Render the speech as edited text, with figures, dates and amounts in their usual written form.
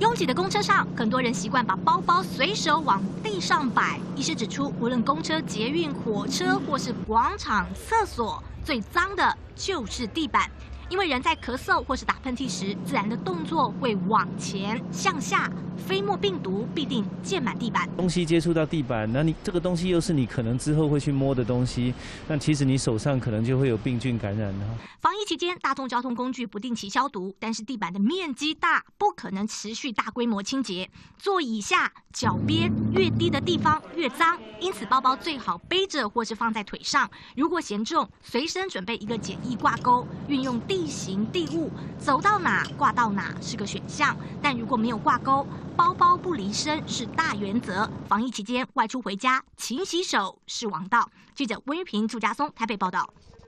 拥挤的公车上，很多人习惯把包包随手往地上摆。医师指出，无论公车、捷运、火车或是广场、厕所，最脏的就是地板。因为人在咳嗽或是打喷嚏时，自然的动作会往前向下，飞沫病毒必定溅满地板。东西接触到地板，那你这个东西又是你可能之后会去摸的东西，那其实你手上可能就会有病菌感染了。防疫期间，大众交通工具不定期消毒，但是地板的面积大，不可能持续大规模清洁。座椅下、脚边越低的地方越脏，因此包包最好背着或是放在腿上。如果嫌重，随身准备一个简易挂钩，运用地形地物，走到哪挂到哪是个选项。但如果没有挂钩，包包不离身是大原则。防疫期间外出回家，勤洗手是王道。记者温玉平、祝家松台北报道。